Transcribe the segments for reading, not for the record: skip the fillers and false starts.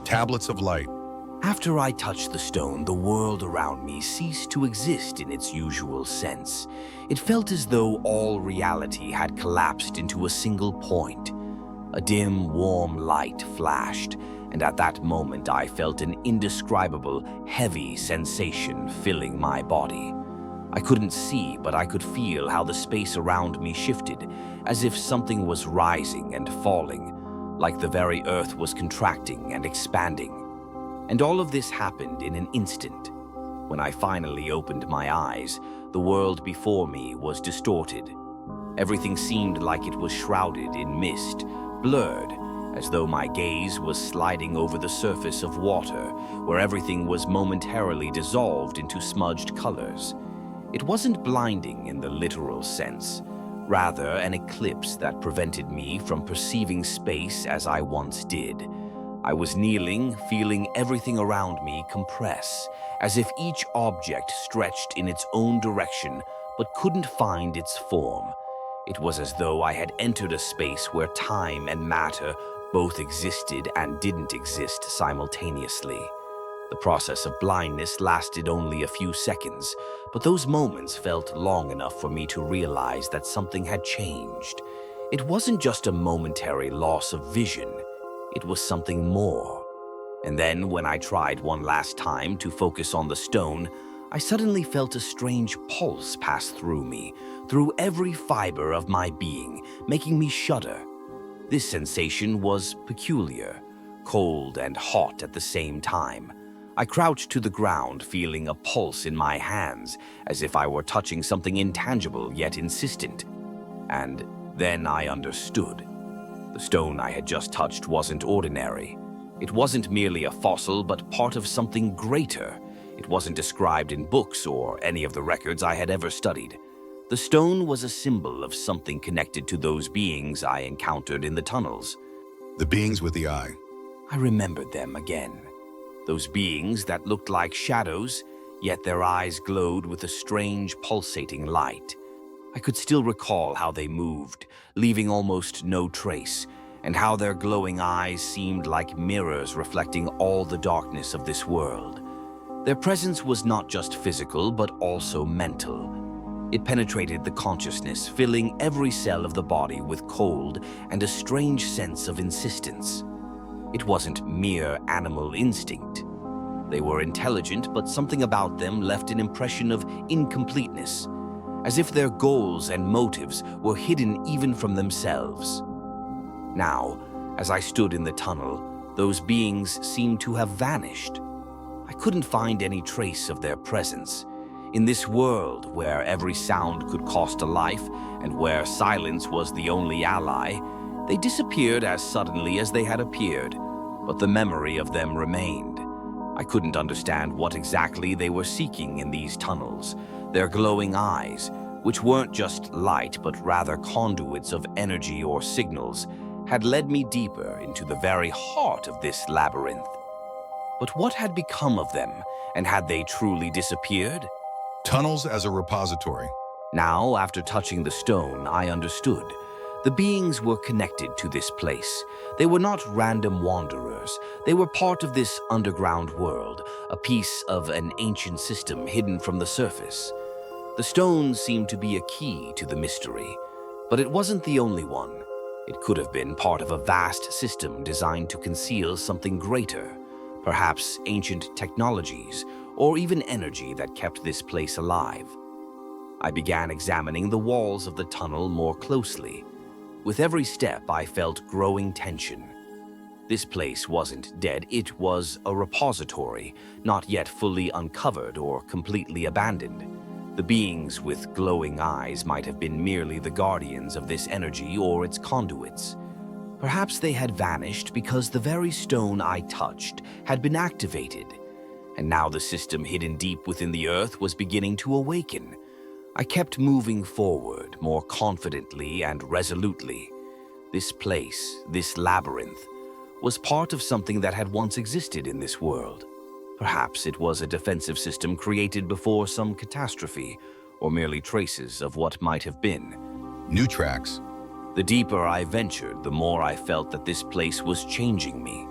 Tablets of light. After I touched the stone, the world around me ceased to exist in its usual sense. It felt as though all reality had collapsed into a single point. A dim, warm light flashed, and at that moment I felt an indescribable, heavy sensation filling my body. I couldn't see, but I could feel how the space around me shifted, as if something was rising and falling, like the very earth was contracting and expanding. And all of this happened in an instant. When I finally opened my eyes, the world before me was distorted. Everything seemed like it was shrouded in mist, blurred, as though my gaze was sliding over the surface of water, where everything was momentarily dissolved into smudged colors. It wasn't blinding in the literal sense, rather an eclipse that prevented me from perceiving space as I once did. I was kneeling, feeling everything around me compress, as if each object stretched in its own direction but couldn't find its form. It was as though I had entered a space where time and matter both existed and didn't exist simultaneously. The process of blindness lasted only a few seconds, but those moments felt long enough for me to realize that something had changed. It wasn't just a momentary loss of vision. It was something more. And then, when I tried one last time to focus on the stone, I suddenly felt a strange pulse pass through me, through every fiber of my being, making me shudder. This sensation was peculiar, cold and hot at the same time. I crouched to the ground, feeling a pulse in my hands, as if I were touching something intangible yet insistent. And then I understood. The stone I had just touched wasn't ordinary. It wasn't merely a fossil, but part of something greater. It wasn't described in books or any of the records I had ever studied. The stone was a symbol of something connected to those beings I encountered in the tunnels. The beings with the eye. I remembered them again. Those beings that looked like shadows, yet their eyes glowed with a strange, pulsating light. I could still recall how they moved, leaving almost no trace, and how their glowing eyes seemed like mirrors reflecting all the darkness of this world. Their presence was not just physical, but also mental. It penetrated the consciousness, filling every cell of the body with cold and a strange sense of insistence. It wasn't mere animal instinct. They were intelligent, but something about them left an impression of incompleteness, as if their goals and motives were hidden even from themselves. Now, as I stood in the tunnel, those beings seemed to have vanished. I couldn't find any trace of their presence. In this world where every sound could cost a life and where silence was the only ally, they disappeared as suddenly as they had appeared, but the memory of them remained. I couldn't understand what exactly they were seeking in these tunnels. Their glowing eyes, which weren't just light but rather conduits of energy or signals, had led me deeper into the very heart of this labyrinth. But what had become of them, and had they truly disappeared? Tunnels as a repository. Now, after touching the stone, I understood. The beings were connected to this place. They were not random wanderers. They were part of this underground world, a piece of an ancient system hidden from the surface. The stone seemed to be a key to the mystery, but it wasn't the only one. It could have been part of a vast system designed to conceal something greater, perhaps ancient technologies, or even energy that kept this place alive. I began examining the walls of the tunnel more closely. With every step, I felt growing tension. This place wasn't dead, it was a repository, not yet fully uncovered or completely abandoned. The beings with glowing eyes might have been merely the guardians of this energy or its conduits. Perhaps they had vanished because the very stone I touched had been activated, and now the system hidden deep within the earth was beginning to awaken. I kept moving forward more confidently and resolutely. This place, this labyrinth, was part of something that had once existed in this world. Perhaps it was a defensive system created before some catastrophe, or merely traces of what might have been. New tracks. The deeper I ventured, the more I felt that this place was changing me.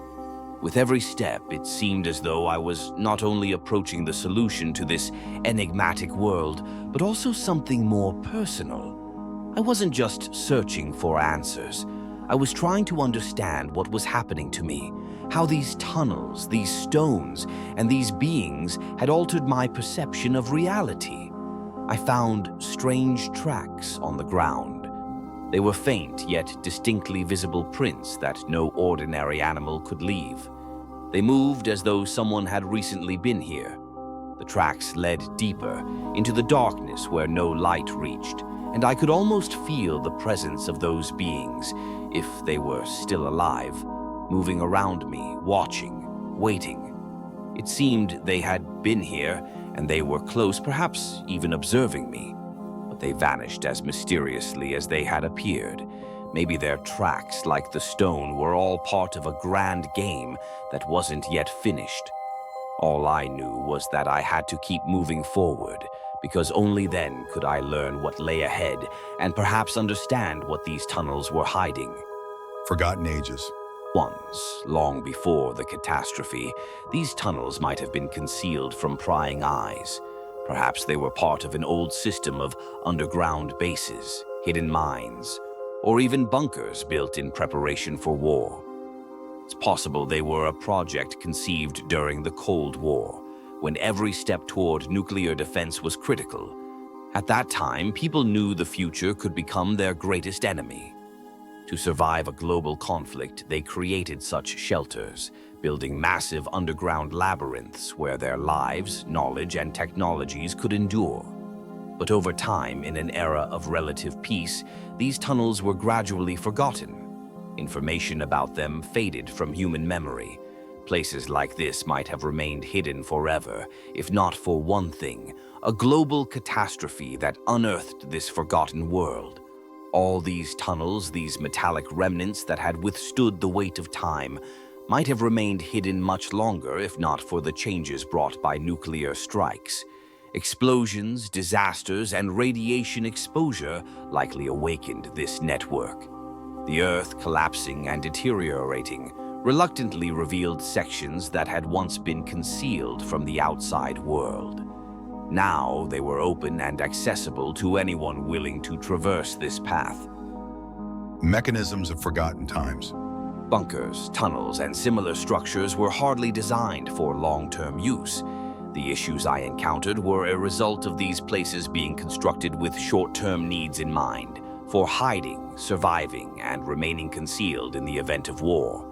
With every step, it seemed as though I was not only approaching the solution to this enigmatic world, but also something more personal. I wasn't just searching for answers. I was trying to understand what was happening to me, how these tunnels, these stones, and these beings had altered my perception of reality. I found strange tracks on the ground. They were faint yet distinctly visible prints that no ordinary animal could leave. They moved as though someone had recently been here. The tracks led deeper into the darkness where no light reached, and I could almost feel the presence of those beings, if they were still alive, moving around me, watching, waiting. It seemed they had been here, and they were close, perhaps even observing me. But they vanished as mysteriously as they had appeared. Maybe their tracks, like the stone, were all part of a grand game that wasn't yet finished. All I knew was that I had to keep moving forward, because only then could I learn what lay ahead and perhaps understand what these tunnels were hiding. Forgotten ages. Once, long before the catastrophe, these tunnels might have been concealed from prying eyes. Perhaps they were part of an old system of underground bases, hidden mines, or even bunkers built in preparation for war. It's possible they were a project conceived during the Cold War, when every step toward nuclear defense was critical. At that time, people knew the future could become their greatest enemy. To survive a global conflict, they created such shelters, building massive underground labyrinths where their lives, knowledge, and technologies could endure. But over time, in an era of relative peace, these tunnels were gradually forgotten. Information about them faded from human memory. Places like this might have remained hidden forever, if not for one thing, a global catastrophe that unearthed this forgotten world. All these tunnels, these metallic remnants that had withstood the weight of time, might have remained hidden much longer if not for the changes brought by nuclear strikes. Explosions, disasters, and radiation exposure likely awakened this network. The Earth, collapsing and deteriorating, reluctantly revealed sections that had once been concealed from the outside world. Now they were open and accessible to anyone willing to traverse this path. Mechanisms of forgotten times. Bunkers, tunnels, and similar structures were hardly designed for long-term use. The issues I encountered were a result of these places being constructed with short-term needs in mind, for hiding, surviving, and remaining concealed in the event of war,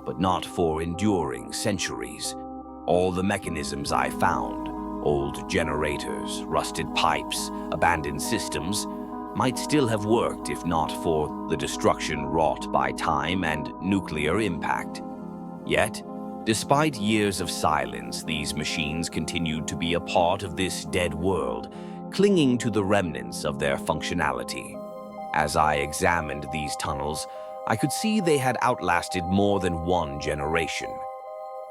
but not for enduring centuries. All the mechanisms I found, old generators, rusted pipes, abandoned systems, might still have worked if not for the destruction wrought by time and nuclear impact. Yet, despite years of silence, these machines continued to be a part of this dead world, clinging to the remnants of their functionality. As I examined these tunnels, I could see they had outlasted more than one generation.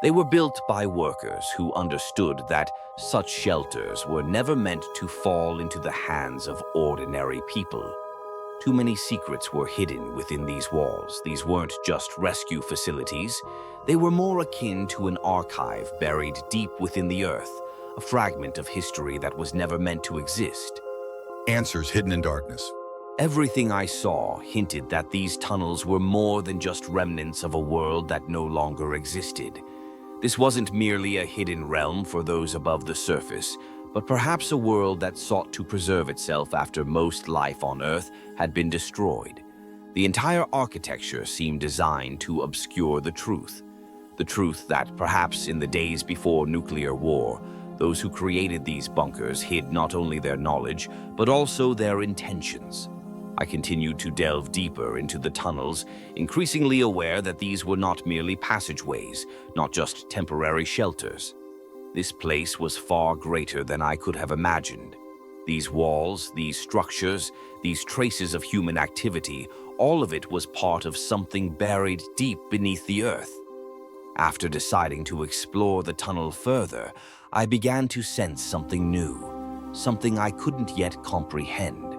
They were built by workers who understood that such shelters were never meant to fall into the hands of ordinary people. Too many secrets were hidden within these walls. These weren't just rescue facilities. They were more akin to an archive buried deep within the earth, a fragment of history that was never meant to exist. Answers hidden in darkness. Everything I saw hinted that these tunnels were more than just remnants of a world that no longer existed. This wasn't merely a hidden realm for those above the surface, but perhaps a world that sought to preserve itself after most life on Earth had been destroyed. The entire architecture seemed designed to obscure the truth that perhaps in the days before nuclear war, those who created these bunkers hid not only their knowledge, but also their intentions. I continued to delve deeper into the tunnels, increasingly aware that these were not merely passageways, not just temporary shelters. This place was far greater than I could have imagined. These walls, these structures, these traces of human activity, all of it was part of something buried deep beneath the earth. After deciding to explore the tunnel further, I began to sense something new, something I couldn't yet comprehend.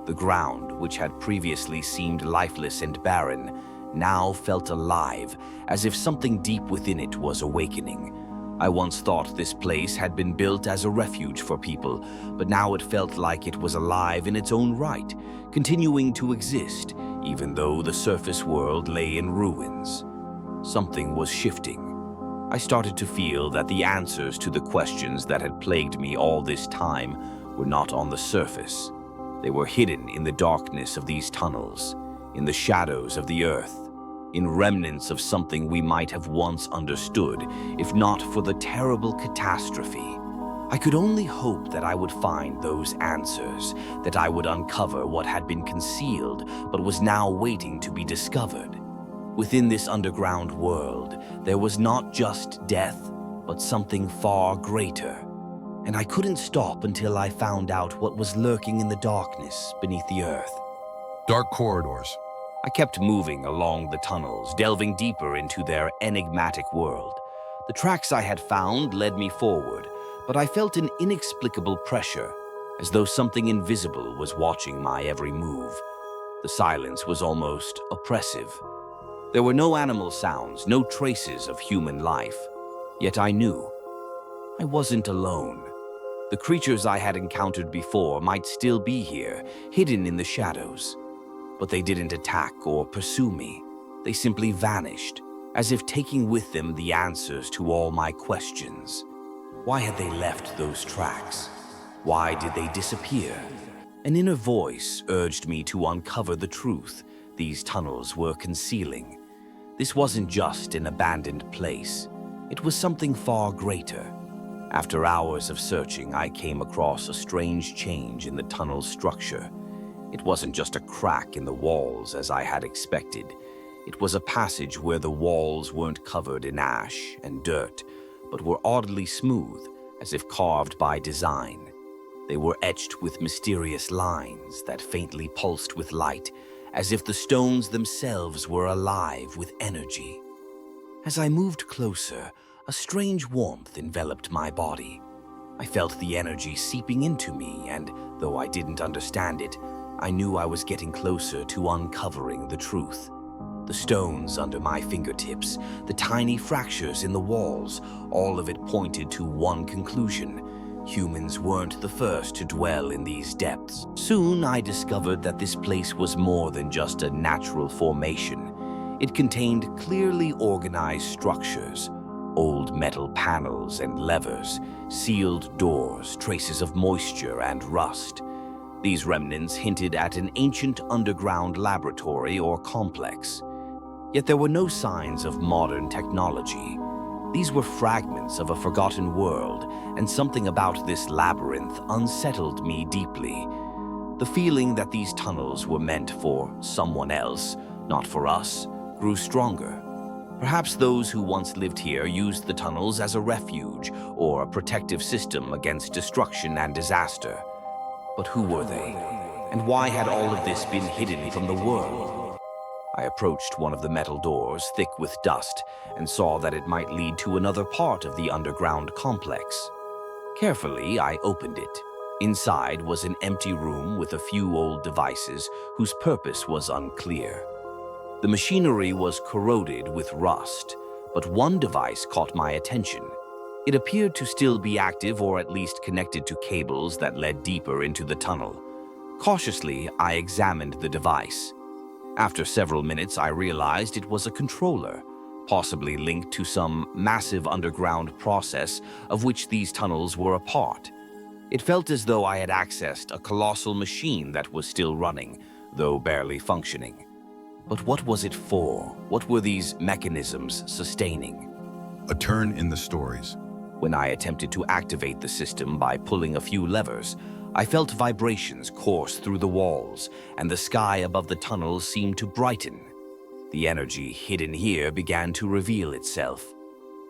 The ground, which had previously seemed lifeless and barren, now felt alive, as if something deep within it was awakening. I once thought this place had been built as a refuge for people, but now it felt like it was alive in its own right, continuing to exist, even though the surface world lay in ruins. Something was shifting. I started to feel that the answers to the questions that had plagued me all this time were not on the surface. They were hidden in the darkness of these tunnels, in the shadows of the earth, in remnants of something we might have once understood, if not for the terrible catastrophe. I could only hope that I would find those answers, that I would uncover what had been concealed but was now waiting to be discovered. Within this underground world, there was not just death, but something far greater. And I couldn't stop until I found out what was lurking in the darkness beneath the earth. Dark corridors. I kept moving along the tunnels, delving deeper into their enigmatic world. The tracks I had found led me forward, but I felt an inexplicable pressure, as though something invisible was watching my every move. The silence was almost oppressive. There were no animal sounds, no traces of human life. Yet I knew I wasn't alone. The creatures I had encountered before might still be here, hidden in the shadows. But they didn't attack or pursue me. They simply vanished, as if taking with them the answers to all my questions. Why had they left those tracks? Why did they disappear? An inner voice urged me to uncover the truth these tunnels were concealing. This wasn't just an abandoned place. It was something far greater. After hours of searching, I came across a strange change in the tunnel's structure. It wasn't just a crack in the walls as I had expected. It was a passage where the walls weren't covered in ash and dirt, but were oddly smooth, as if carved by design. They were etched with mysterious lines that faintly pulsed with light, as if the stones themselves were alive with energy. As I moved closer, a strange warmth enveloped my body. I felt the energy seeping into me, and though I didn't understand it, I knew I was getting closer to uncovering the truth. The stones under my fingertips, the tiny fractures in the walls, all of it pointed to one conclusion. Humans weren't the first to dwell in these depths. Soon I discovered that this place was more than just a natural formation. It contained clearly organized structures, old metal panels and levers, sealed doors, traces of moisture and rust. These remnants hinted at an ancient underground laboratory or complex. Yet there were no signs of modern technology. These were fragments of a forgotten world, and something about this labyrinth unsettled me deeply. The feeling that these tunnels were meant for someone else, not for us, grew stronger. Perhaps those who once lived here used the tunnels as a refuge or a protective system against destruction and disaster. But who were they? And why had all of this been hidden from the world? I approached one of the metal doors, thick with dust, and saw that it might lead to another part of the underground complex. Carefully, I opened it. Inside was an empty room with a few old devices whose purpose was unclear. The machinery was corroded with rust, but one device caught my attention. It appeared to still be active, or at least connected to cables that led deeper into the tunnel. Cautiously, I examined the device. After several minutes, I realized it was a controller, possibly linked to some massive underground process of which these tunnels were a part. It felt as though I had accessed a colossal machine that was still running, though barely functioning. But what was it for? What were these mechanisms sustaining? A turn in the stories. When I attempted to activate the system by pulling a few levers, I felt vibrations course through the walls, and the sky above the tunnel seemed to brighten. The energy hidden here began to reveal itself.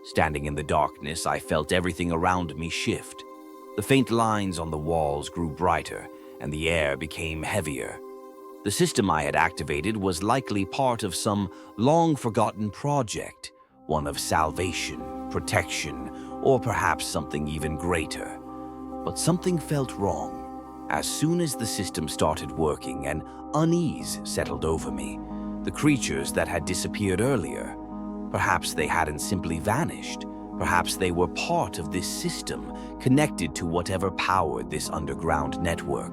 Standing in the darkness, I felt everything around me shift. The faint lines on the walls grew brighter, and the air became heavier. The system I had activated was likely part of some long-forgotten project, one of salvation, protection, or perhaps something even greater. But something felt wrong. As soon as the system started working, an unease settled over me. The creatures that had disappeared earlier, perhaps they hadn't simply vanished. Perhaps they were part of this system, connected to whatever powered this underground network.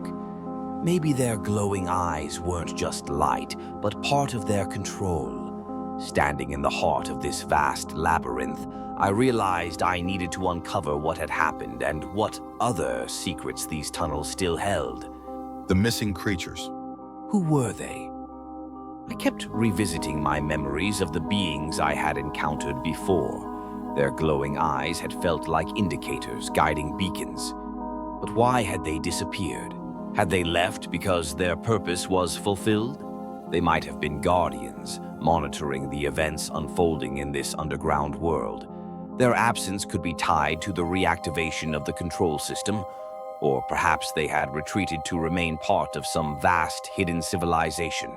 Maybe their glowing eyes weren't just light, but part of their control. Standing in the heart of this vast labyrinth, I realized I needed to uncover what had happened and what other secrets these tunnels still held. The missing creatures. Who were they? I kept revisiting my memories of the beings I had encountered before. Their glowing eyes had felt like indicators, guiding beacons. But why had they disappeared? Had they left because their purpose was fulfilled? They might have been guardians, monitoring the events unfolding in this underground world. Their absence could be tied to the reactivation of the control system, or perhaps they had retreated to remain part of some vast hidden civilization.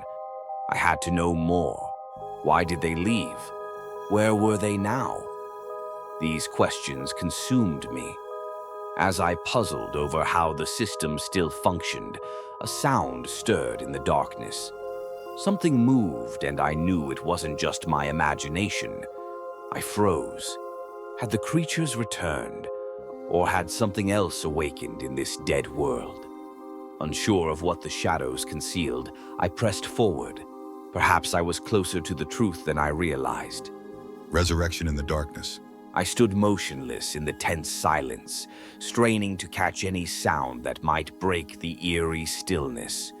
I had to know more. Why did they leave? Where were they now? These questions consumed me. As I puzzled over how the system still functioned, a sound stirred in the darkness. Something moved, and I knew it wasn't just my imagination. I froze. Had the creatures returned, or had something else awakened in this dead world? Unsure of what the shadows concealed, I pressed forward. Perhaps I was closer to the truth than I realized. Resurrection in the darkness. I stood motionless in the tense silence, straining to catch any sound that might break the eerie stillness.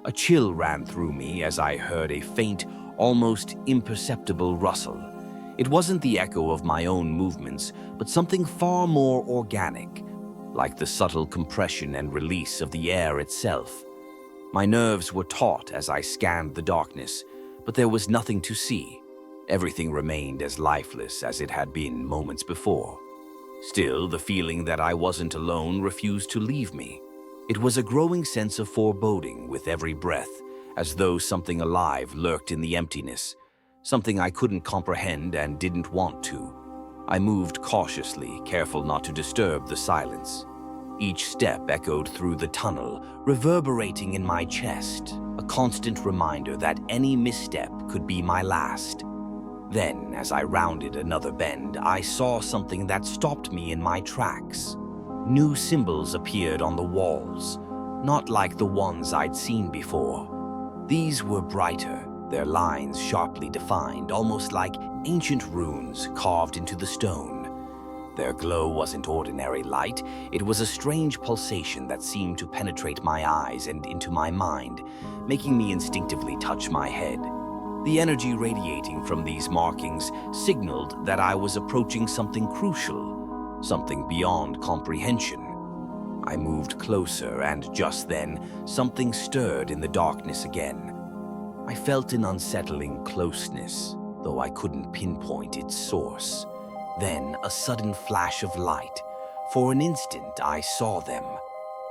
A chill ran through me as I heard a faint, almost imperceptible rustle. It wasn't the echo of my own movements, but something far more organic, like the subtle compression and release of the air itself. My nerves were taut as I scanned the darkness, but there was nothing to see. Everything remained as lifeless as it had been moments before. Still, the feeling that I wasn't alone refused to leave me. It was a growing sense of foreboding with every breath, as though something alive lurked in the emptiness, something I couldn't comprehend and didn't want to. I moved cautiously, careful not to disturb the silence. Each step echoed through the tunnel, reverberating in my chest, a constant reminder that any misstep could be my last. Then, as I rounded another bend, I saw something that stopped me in my tracks. New symbols appeared on the walls, not like the ones I'd seen before. These were brighter, their lines sharply defined, almost like ancient runes carved into the stone. Their glow wasn't ordinary light, it was a strange pulsation that seemed to penetrate my eyes and into my mind, making me instinctively touch my head. The energy radiating from these markings signaled that I was approaching something crucial, something beyond comprehension. I moved closer, and just then, something stirred in the darkness again. I felt an unsettling closeness, though I couldn't pinpoint its source. Then, a sudden flash of light. For an instant, I saw them.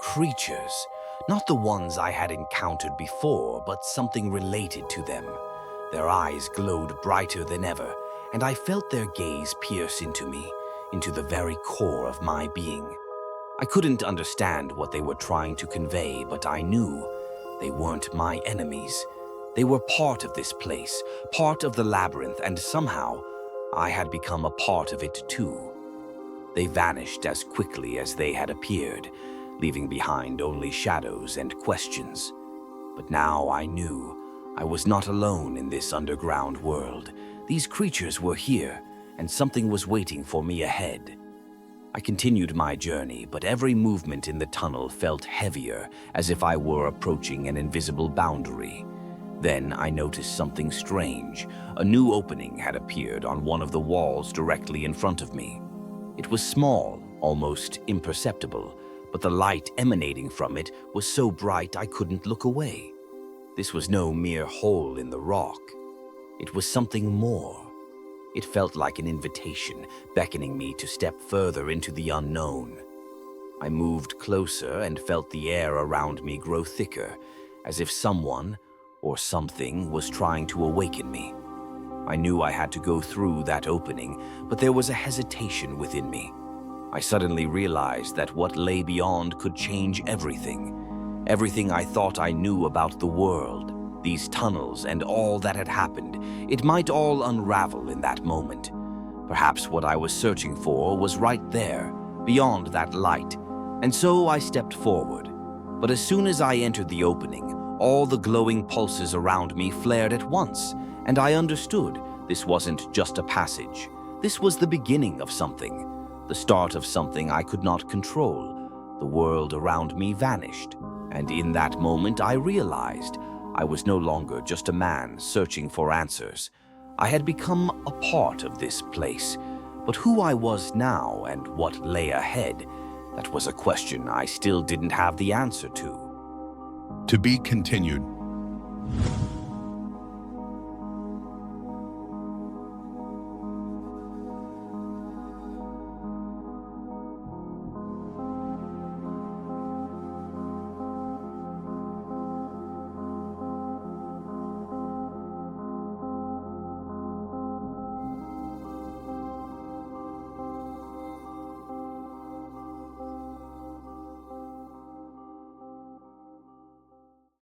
Creatures, not the ones I had encountered before, but something related to them. Their eyes glowed brighter than ever, and I felt their gaze pierce into me, into the very core of my being. I couldn't understand what they were trying to convey, but I knew they weren't my enemies. They were part of this place, part of the labyrinth, and somehow I had become a part of it too. They vanished as quickly as they had appeared, leaving behind only shadows and questions. But now I knew I was not alone in this underground world. These creatures were here, and something was waiting for me ahead. I continued my journey, but every movement in the tunnel felt heavier, as if I were approaching an invisible boundary. Then I noticed something strange. A new opening had appeared on one of the walls directly in front of me. It was small, almost imperceptible, but the light emanating from it was so bright I couldn't look away. This was no mere hole in the rock. It was something more. It felt like an invitation, beckoning me to step further into the unknown. I moved closer and felt the air around me grow thicker, as if someone or something was trying to awaken me. I knew I had to go through that opening, but there was a hesitation within me. I suddenly realized that what lay beyond could change everything. Everything I thought I knew about the world. these tunnels and all that had happened, it might all unravel in that moment. Perhaps what I was searching for was right there, beyond that light, and so I stepped forward. But as soon as I entered the opening, all the glowing pulses around me flared at once, and I understood this wasn't just a passage. This was the beginning of something, the start of something I could not control. The world around me vanished, and in that moment I realized I was no longer just a man searching for answers. I had become a part of this place, but who I was now and what lay ahead, that was a question I still didn't have the answer to. To be continued.